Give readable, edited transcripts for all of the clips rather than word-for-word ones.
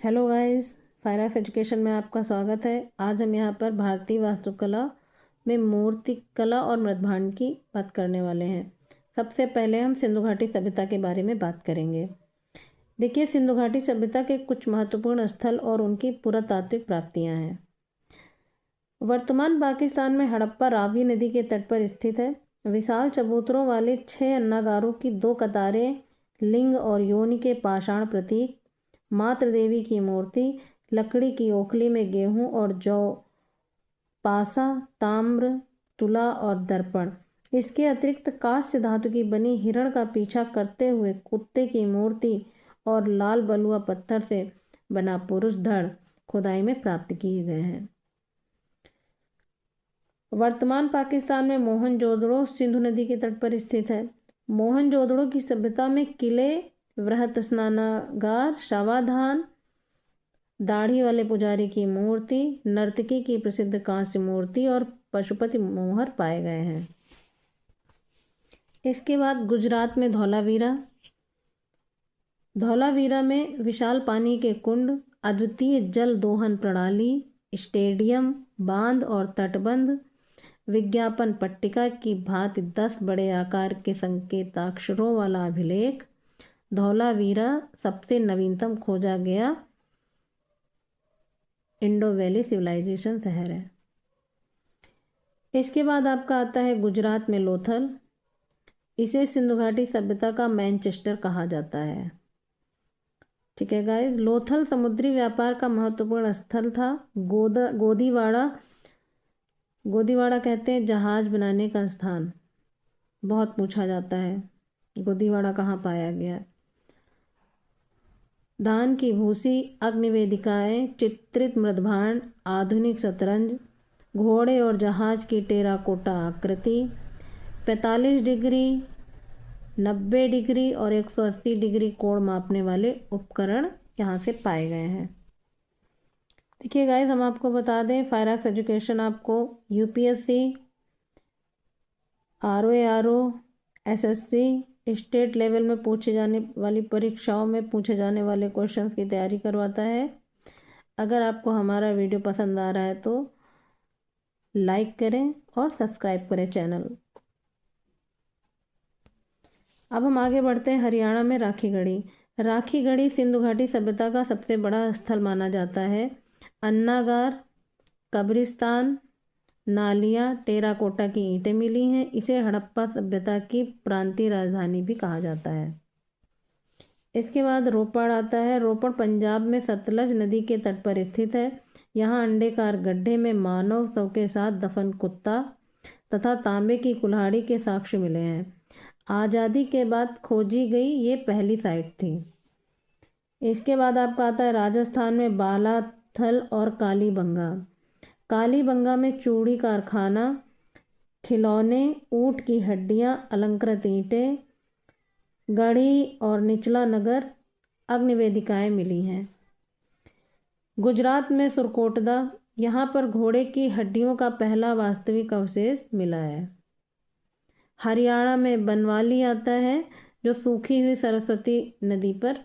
Hello guys, फायराक्स education में आपका स्वागत है। आज हम यहाँ पर भारतीय वास्तुकला में मूर्ति कला और मृदभांड की बात करने वाले हैं। सबसे पहले हम सिंधु घाटी सभ्यता के बारे में बात करेंगे। देखिए, सिंधु घाटी सभ्यता के कुछ महत्वपूर्ण स्थल और उनकी पुरातात्विक प्राप्तियाँ हैं। वर्तमान पाकिस्तान में हड़प्पा रावी नदी के तट पर स्थित है। विशाल चबूतरों वाले 6 अन्नागारों की 2 कतारें, लिंग और योनि के पाषाण प्रतीक, मातृ देवी की मूर्ति, लकड़ी की ओखली में गेहूं और जौ, पासा, ताम्र, तुला और दर्पण। इसके अतिरिक्त कांस्य धातु की बनी हिरण का पीछा करते हुए कुत्ते की मूर्ति और लाल बलुआ पत्थर से बना पुरुष धड़ खुदाई में प्राप्त किए गए हैं। वर्तमान पाकिस्तान में मोहनजोदड़ो सिंधु नदी के तट पर स्थित है। मोहनजोदड़ो की सभ्यता में किले, वृहत स्नानागार, शवाधान, दाढ़ी वाले पुजारी की मूर्ति, नर्तकी की प्रसिद्ध कांस्य मूर्ति और पशुपति मोहर पाए गए हैं। इसके बाद गुजरात में धौलावीरा में विशाल पानी के कुंड, अद्वितीय जल दोहन प्रणाली, स्टेडियम, बांध और तटबंध, विज्ञापन पट्टिका की भांति 10 बड़े आकार के संकेताक्षरों वाला अभिलेख। धौलावीरा सबसे नवीनतम खोजा गया इंडो वैली सिविलाइजेशन शहर है। इसके बाद आपका आता है गुजरात में लोथल। इसे सिंधु घाटी सभ्यता का मैनचेस्टर कहा जाता है। ठीक है गाइस, लोथल समुद्री व्यापार का महत्वपूर्ण स्थल था। गोदीवाड़ा कहते हैं जहाज बनाने का स्थान। बहुत पूछा जाता है गोदीवाड़ा कहाँ पाया गया। धान की भूसी, अग्निवेदिकाएं, चित्रित मृदभांड, आधुनिक शतरंज, घोड़े और जहाज की टेराकोटा आकृति, 45 डिग्री, 90 डिग्री और 180 डिग्री कोण मापने वाले उपकरण यहाँ से पाए गए हैं। देखिए गाइस, हम आपको बता दें, फायराक्स एजुकेशन आपको UPSC, RO, SSC, state level में पूछे जाने वाली परीक्षाओं में पूछे जाने वाले क्वेश्चंस की तैयारी करवाता है। अगर आपको हमारा वीडियो पसंद आ रहा है तो लाइक करें और सब्सक्राइब करें चैनल। अब हम आगे बढ़ते हैं हरियाणा में राखीगढ़ी सिंधु घाटी सभ्यता का सबसे बड़ा स्थल माना जाता है। अन्नागार, कब्रिस्तान, नालियाँ, टेराकोटा की ईंटें मिली हैं। इसे हड़प्पा सभ्यता की प्रांतीय राजधानी भी कहा जाता है। इसके बाद रोपड़ आता है। रोपड़ पंजाब में सतलज नदी के तट पर स्थित है। यहाँ अंडेकार गड्ढे में मानव शव के साथ दफन कुत्ता तथा तांबे की कुल्हाड़ी के साक्ष्य मिले हैं। आज़ादी के बाद खोजी गई ये पहली साइट थी। इसके बाद आपका आता है राजस्थान में बालाथल और कालीबंगा में चूड़ी कारखाना, खिलौने, ऊँट की हड्डियाँ, अलंकृत ईंटें, गढ़ी और निचला नगर, अग्निवेदिकाएं मिली हैं। गुजरात में सुरकोटदा, यहाँ पर घोड़े की हड्डियों का पहला वास्तविक अवशेष मिला है। हरियाणा में बनवाली आता है जो सूखी हुई सरस्वती नदी पर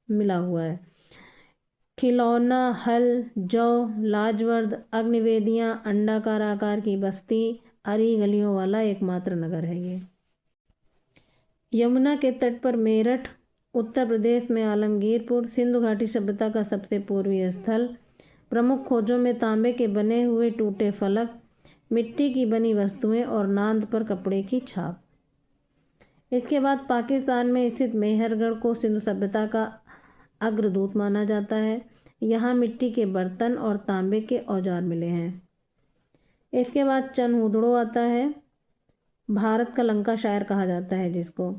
मिला हुआ है। खिलौना, हल, जौ, लाजवर्द, अग्निवेदियाँ, अंडाकार आकार की बस्ती, अरी गलियों वाला एकमात्र नगर है ये। यमुना के तट पर मेरठ, उत्तर प्रदेश में आलमगीरपुर, सिंधु घाटी सभ्यता का सबसे पूर्वी स्थल। प्रमुख खोजों में तांबे के बने हुए टूटे फलक, मिट्टी की बनी वस्तुएं और नांद पर कपड़े की छाप। इसके बाद पाकिस्तान में स्थित मेहरगढ़ को सिंधु सभ्यता का अग्रदूत माना जाता है। यहाँ मिट्टी के बर्तन और तांबे के औजार मिले हैं। इसके बाद चनहुदड़ो आता है। भारत का लंका शायर कहा जाता है जिसको।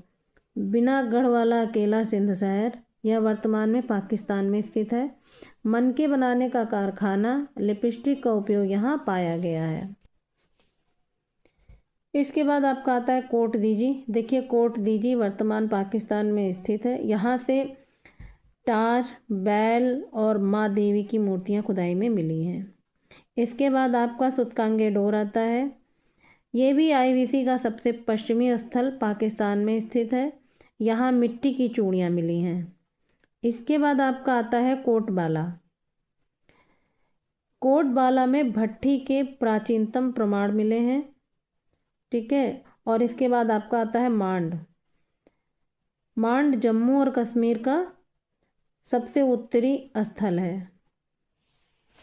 बिना गढ़ वाला अकेला सिंध शहर, यह वर्तमान में पाकिस्तान में स्थित है। मनके बनाने का कारखाना, लिपस्टिक का उपयोग यहाँ पाया गया है। इसके बाद आपका आता है कोट दीजी। देखिए, कोट दीजी वर्तमान पाकिस्तान में स्थित है। यहाँ से टार, बैल और माँ देवी की मूर्तियाँ खुदाई में मिली हैं। इसके बाद आपका सुतकांगे डोर आता है। ये भी आईवीसी का सबसे पश्चिमी स्थल पाकिस्तान में स्थित है। यहाँ मिट्टी की चूड़ियाँ मिली हैं। इसके बाद आपका आता है कोटबाला। कोटबाला में भट्ठी के प्राचीनतम प्रमाण मिले हैं, ठीक है। और इसके बाद आपका आता है मांड। मांड जम्मू और कश्मीर का सबसे उत्तरी स्थल है।